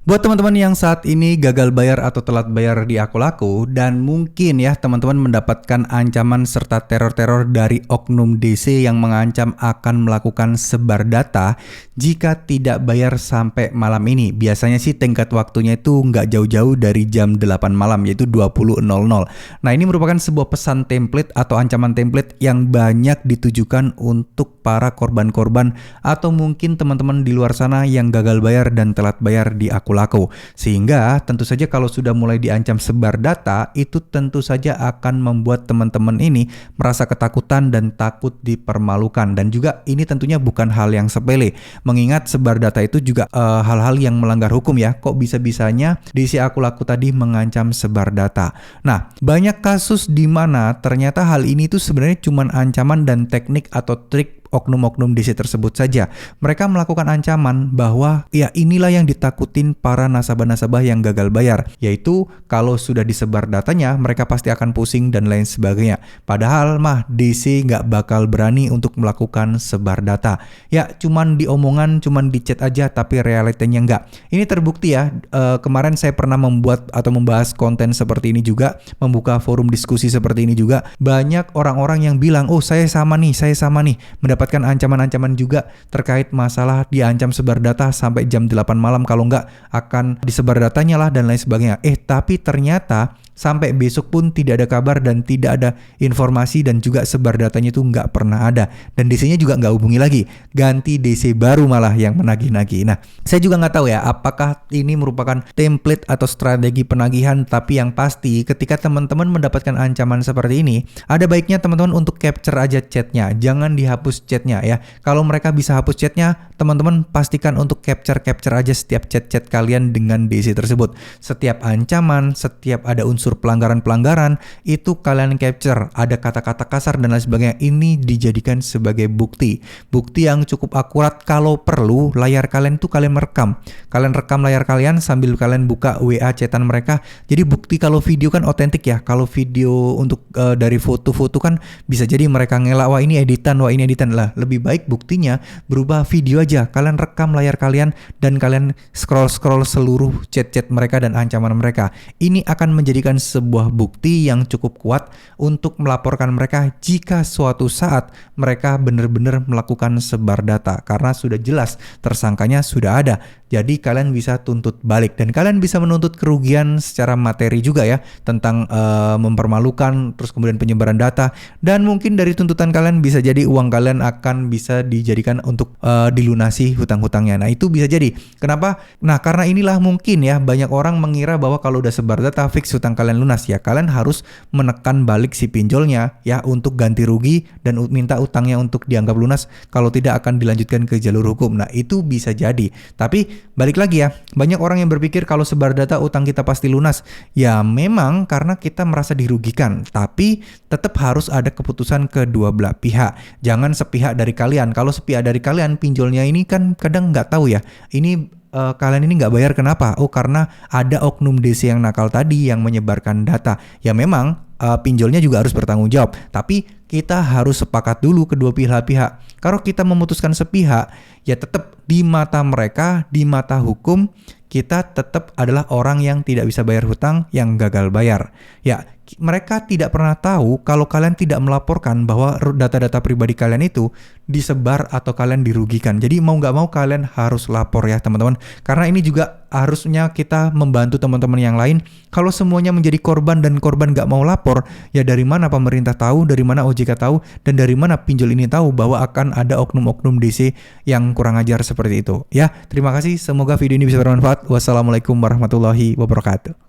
Buat teman-teman yang saat ini gagal bayar atau telat bayar di Aku-Laku dan mungkin ya teman-teman mendapatkan ancaman serta teror-teror dari oknum DC yang mengancam akan melakukan sebar data jika tidak bayar sampai malam ini. Biasanya sih tenggat waktunya itu nggak jauh-jauh dari jam 8 malam yaitu 20.00. Nah, ini merupakan sebuah pesan template atau ancaman template yang banyak ditujukan untuk para korban-korban atau mungkin teman-teman di luar sana yang gagal bayar dan telat bayar di Aku-Laku. Sehingga tentu saja kalau sudah mulai diancam sebar data, itu tentu saja akan membuat teman-teman ini merasa ketakutan dan takut dipermalukan. Dan juga ini tentunya bukan hal yang sepele, mengingat sebar data itu juga hal-hal yang melanggar hukum ya. Kok bisa-bisanya DC Aku-Laku tadi mengancam sebar data. Nah, banyak kasus di mana ternyata hal ini tuh sebenarnya cuma ancaman dan teknik atau trik oknum-oknum DC tersebut saja. Mereka melakukan ancaman bahwa ya inilah yang ditakutin para nasabah-nasabah yang gagal bayar, yaitu kalau sudah disebar datanya mereka pasti akan pusing dan lain sebagainya. Padahal mah DC nggak bakal berani untuk melakukan sebar data. Ya cuman di omongan, cuman di chat aja, tapi realitanya nggak. Ini terbukti ya, kemarin saya pernah membuat atau membahas konten seperti ini juga, membuka forum diskusi seperti ini juga. Banyak orang-orang yang bilang, oh saya sama nih, mendapatkan ancaman-ancaman juga terkait masalah diancam sebar data sampai jam 8 malam, kalau nggak akan disebar datanya lah dan lain sebagainya. Tapi ternyata sampai besok pun tidak ada kabar dan tidak ada informasi dan juga sebar datanya itu nggak pernah ada. Dan DC-nya juga nggak hubungi lagi, ganti DC baru malah yang menagih-nagih. Nah, saya juga nggak tahu ya apakah ini merupakan template atau strategi penagihan, tapi yang pasti ketika teman-teman mendapatkan ancaman seperti ini, ada baiknya teman-teman untuk capture aja chatnya, jangan dihapus chatnya ya. Kalau mereka bisa hapus chatnya, teman-teman pastikan untuk capture aja setiap chat-chat kalian dengan DC tersebut. Setiap ancaman, setiap ada unsur pelanggaran-pelanggaran itu kalian capture, ada kata-kata kasar dan lain sebagainya, ini dijadikan sebagai bukti yang cukup akurat. Kalau perlu layar kalian tuh kalian rekam layar kalian sambil kalian buka WA chatan mereka. Jadi bukti. Kalau video kan otentik ya, kalau video untuk dari foto-foto kan bisa jadi mereka ngelak, wah ini editan lah. Lebih baik buktinya berubah video aja, kalian rekam layar kalian dan kalian scroll seluruh chat-chat mereka dan ancaman mereka. Ini akan menjadikan sebuah bukti yang cukup kuat untuk melaporkan mereka jika suatu saat mereka benar-benar melakukan sebar data, karena sudah jelas tersangkanya sudah ada. Jadi kalian bisa tuntut balik dan kalian bisa menuntut kerugian secara materi juga ya, tentang mempermalukan, terus kemudian penyebaran data, dan mungkin dari tuntutan kalian bisa jadi uang kalian akan bisa dijadikan untuk dilunasi hutang-hutangnya. Nah, itu bisa jadi. Kenapa? Nah, karena inilah mungkin ya banyak orang mengira bahwa kalau udah sebar data fix hutang kalian lunas. Ya kalian harus menekan balik si pinjolnya ya untuk ganti rugi dan minta utangnya untuk dianggap lunas, kalau tidak akan dilanjutkan ke jalur hukum. Nah, itu bisa jadi. Tapi balik lagi ya, banyak orang yang berpikir kalau sebar data utang kita pasti lunas. Ya memang karena kita merasa dirugikan, tapi tetap harus ada keputusan kedua belah pihak. Jangan sepihak dari kalian. Kalau sepihak dari kalian, pinjolnya ini kan kadang nggak tahu ya, ini kalian ini nggak bayar kenapa? Oh, karena ada oknum DC yang nakal tadi yang menyebarkan data. Ya memang pinjolnya juga harus bertanggung jawab, tapi kita harus sepakat dulu kedua pihak. Kalau kita memutuskan sepihak, ya tetap di mata mereka, di mata hukum, kita tetap adalah orang yang tidak bisa bayar hutang, yang gagal bayar. Ya, mereka tidak pernah tahu kalau kalian tidak melaporkan bahwa data-data pribadi kalian itu disebar atau kalian dirugikan. Jadi mau nggak mau kalian harus lapor ya teman-teman. Karena ini juga harusnya kita membantu teman-teman yang lain. Kalau semuanya menjadi korban dan korban nggak mau lapor, ya dari mana pemerintah tahu, dari mana OJK tahu, dan dari mana pinjol ini tahu bahwa akan ada oknum-oknum DC yang kurang ajar seperti itu. Ya, terima kasih. Semoga video ini bisa bermanfaat. Wassalamualaikum warahmatullahi wabarakatuh.